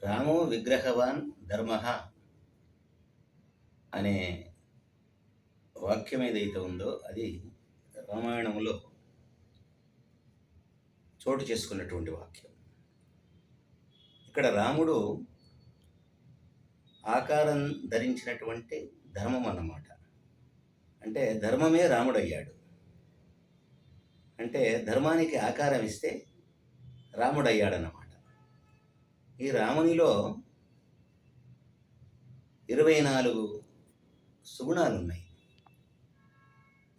రామో విగ్రహవాన్ ధర్మ అనే వాక్యం ఏదైతే ఉందో అది రామాయణంలో చోటు చేసుకున్నటువంటి వాక్యం. ఇక్కడ రాముడు ఆకారం ధరించినటువంటి ధర్మం అన్నమాట. అంటే ధర్మమే రాముడయ్యాడు. అంటే ధర్మానికి ఆకారం ఇస్తే రాముడయ్యాడన్నమాట. ఈ రామునిలో 24 సుగుణాలున్నాయి.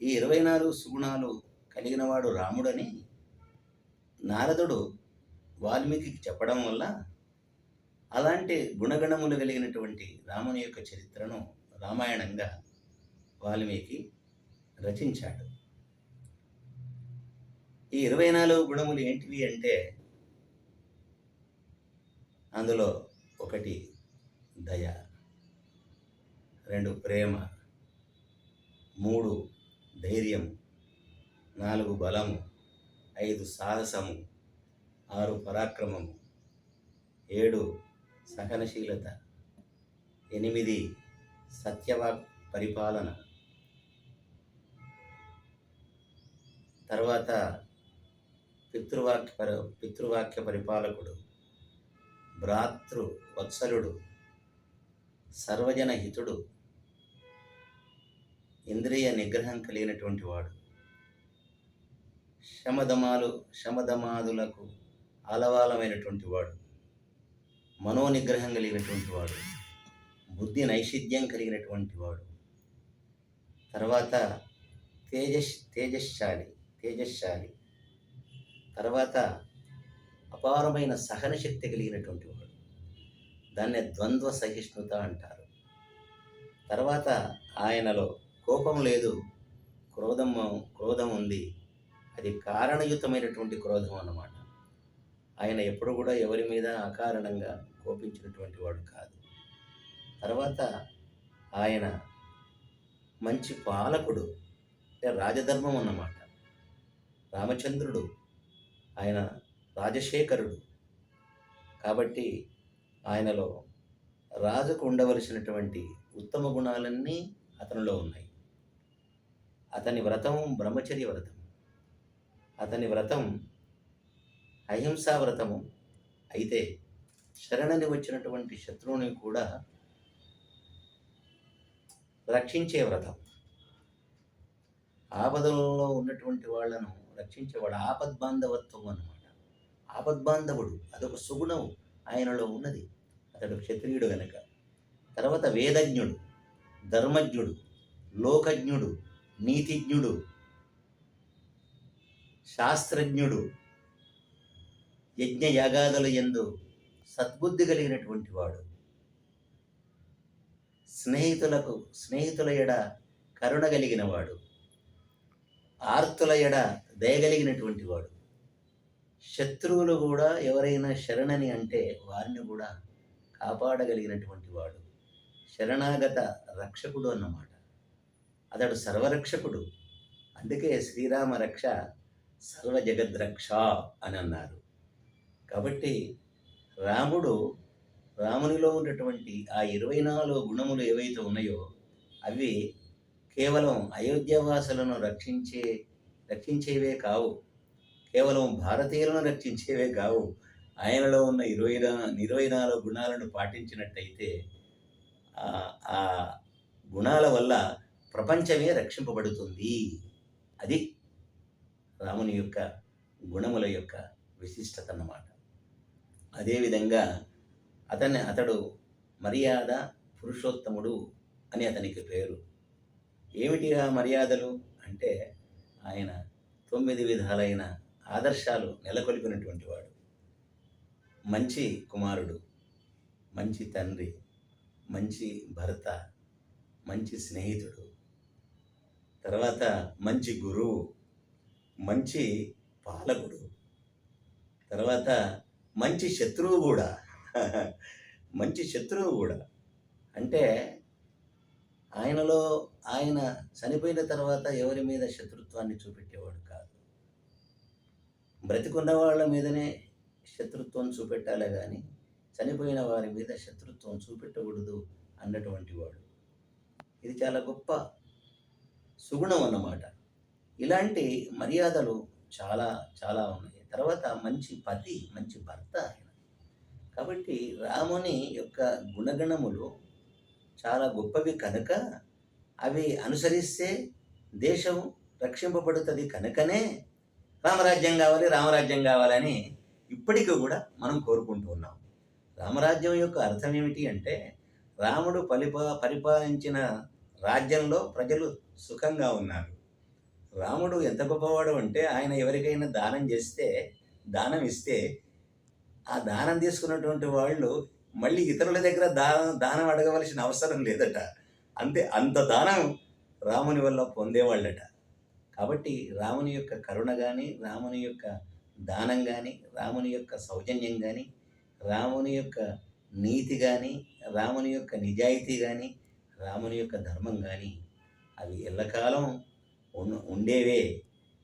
ఈ 24 సుగుణాలు కలిగినవాడు రాముడని నారదుడు వాల్మీకి చెప్పడం వల్ల అలాంటి గుణగణములు కలిగినటువంటి రాముని యొక్క చరిత్రను రామాయణంగా వాల్మీకి రచించాడు. ఈ 24 గుణములు ఏంటివి అంటే అందులో 1 దయ, 2 ప్రేమ, 3 ధైర్యం, 4 బలము, 5 సాహసము, 6 పరాక్రమము, 7 సహనశీలత, 8 సత్యవాక్ పరిపాలన, తర్వాత పితృవాక్య పరిపాలకుడు, భ్రాతృ వత్సలుడు, సర్వజన హితుడు, ఇంద్రియ నిగ్రహం కలిగినటువంటి వాడు, శమదమాదులకు ఆలవాలమైనటువంటి వాడు, మనోనిగ్రహం కలిగినటువంటి వాడు, బుద్ధి నైషిధ్యం కలిగినటువంటి వాడు, తర్వాత తేజశ్శాలి, తర్వాత అపారమైన సహనశక్తి కలిగినటువంటి వాడు. దాన్నే ద్వంద్వ సహిష్ణుత అంటారు. తర్వాత ఆయనలో కోపం లేదు, క్రోధం ఉంది. అది కారణయుతమైనటువంటి క్రోధం అన్నమాట. ఆయన ఎప్పుడు కూడా ఎవరి మీద అకారణంగా కోపించినటువంటి వాడు కాదు. తర్వాత ఆయన మంచి పాలకుడు, అంటే రాజధర్మం అన్నమాట. రామచంద్రుడు ఆయన రాజశేఖరుడు కాబట్టి ఆయనలో రాజుకు ఉండవలసినటువంటి ఉత్తమ గుణాలన్నీ అతనిలో ఉన్నాయి. అతని వ్రతం బ్రహ్మచర్య వ్రతం, అతని వ్రతం అహింసా వ్రతము. అయితే శరణని వచ్చినటువంటి శత్రువుని కూడా రక్షించే వ్రతం. ఆపదలలో ఉన్నటువంటి వాళ్లను రక్షించేవాడు. ఆపద్బాంధవత్వం అన్నమాట. ఆపద్బాంధవుడు అదొక సుగుణం ఆయనలో ఉన్నది. అతడు క్షత్రియుడు గనక. తర్వాత వేదజ్ఞుడు, ధర్మజ్ఞుడు, లోకజ్ఞుడు, నీతిజ్ఞుడు, శాస్త్రజ్ఞుడు, యజ్ఞయాగాదుల యందు సద్బుద్ధి కలిగినటువంటి వాడు, స్నేహితుల ఎడ కరుణ కలిగిన వాడు, ఆర్తుల ఎడ దయగలిగినటువంటి వాడు, శత్రువులు కూడా ఎవరైనా శరణని అంటే వారిని కూడా కాపాడగలిగినటువంటి వాడు, శరణాగత రక్షకుడు అన్నమాట. అతడు సర్వరక్షకుడు. అందుకే శ్రీరామ రక్ష సర్వ జగద్రక్ష అని అన్నారు. కాబట్టి రామునిలో ఉన్నటువంటి ఆ 24 గుణములు ఏవైతే ఉన్నాయో అవి కేవలం అయోధ్యవాసులను రక్షించేవే కావు, కేవలం భారతీయులను రక్షించేవే కావు. ఆయనలో ఉన్న 24 గుణాలను పాటించినట్టయితే ఆ గుణాల వల్ల ప్రపంచమే రక్షింపబడుతుంది. అది రాముని యొక్క గుణముల యొక్క విశిష్టత అన్నమాట. అదేవిధంగా అతడు మర్యాద పురుషోత్తముడు అని అతనికి పేరు. ఏమిటి ఆ మర్యాదలు అంటే ఆయన 9 విధాలైన ఆదర్శాలు నెలకొల్పినటువంటి వాడు. మంచి కుమారుడు, మంచి తండ్రి, మంచి భర్త, మంచి స్నేహితుడు, తర్వాత మంచి గురువు, మంచి పాలకుడు, తర్వాత మంచి శత్రువు కూడా. మంచి శత్రువు కూడా అంటే ఆయన చనిపోయిన తర్వాత ఎవరి మీద శత్రుత్వాన్ని చూపెట్టేవాడు కాదు. బ్రతికున్న వాళ్ళ మీదనే శత్రుత్వం చూపెట్టాలే కానీ చనిపోయిన వారి మీద శత్రుత్వం చూపెట్టకూడదు అన్నటువంటి వాడు. ఇది చాలా గొప్ప సుగుణం అన్నమాట. ఇలాంటి మర్యాదలు చాలా చాలా ఉన్నాయి. తర్వాత మంచి పతి, మంచి భర్త ఆయన. కాబట్టి రాముని యొక్క గుణగణములు చాలా గొప్పవి కనుక అవి అనుసరిస్తే దేశం రక్షింపబడుతుంది కనుకనే రామరాజ్యం కావాలి, రామరాజ్యం కావాలని ఇప్పటికీ కూడా మనం కోరుకుంటూ ఉన్నాం. రామరాజ్యం యొక్క అర్థం ఏమిటి అంటే రాముడు పరిపాలించిన రాజ్యంలో ప్రజలు సుఖంగా ఉన్నారు. రాముడు ఎంత గొప్పవాడు అంటే ఆయన ఎవరికైనా దానం చేస్తే, దానం ఇస్తే ఆ దానం తీసుకున్నటువంటి వాళ్ళు మళ్ళీ ఇతరుల దగ్గర దానం అడగవలసిన అవసరం లేదట. అంత దానం రాముని వల్ల పొందేవాళ్ళట. కాబట్టి రాముని యొక్క కరుణ కానీ, రాముని యొక్క దానం కానీ, రాముని యొక్క సౌజన్యం కానీ, రాముని యొక్క నీతి కానీ, రాముని యొక్క నిజాయితీ కానీ, రాముని యొక్క ధర్మం కానీ అవి ఎల్లకాలం ఉండేవే.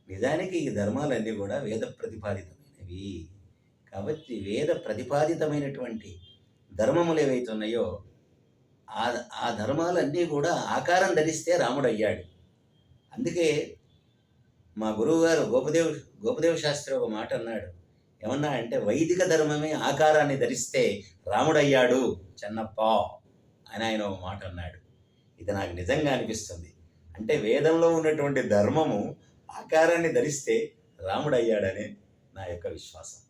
నిజానికి ఈ ధర్మాలన్నీ కూడా వేద ప్రతిపాదితమైనవి. కాబట్టి వేద ప్రతిపాదితమైనటువంటి ధర్మములు ఏవైతే ఉన్నాయో ఆ ధర్మాలన్నీ కూడా ఆకారం ధరిస్తే రాముడు అయ్యాడు. అందుకే మా గురువుగారు గోపదేవ శాస్త్రి ఒక మాట అన్నాడు. ఏమన్నా అంటే వైదిక ధర్మమే ఆకారాన్ని ధరిస్తే రాముడయ్యాడు చెన్నప్ప అని ఆయన ఒక మాట అన్నాడు. ఇది నాకు నిజంగా అనిపిస్తుంది. అంటే వేదంలో ఉన్నటువంటి ధర్మము ఆకారాన్ని ధరిస్తే రాముడయ్యాడనే నా యొక్క విశ్వాసం.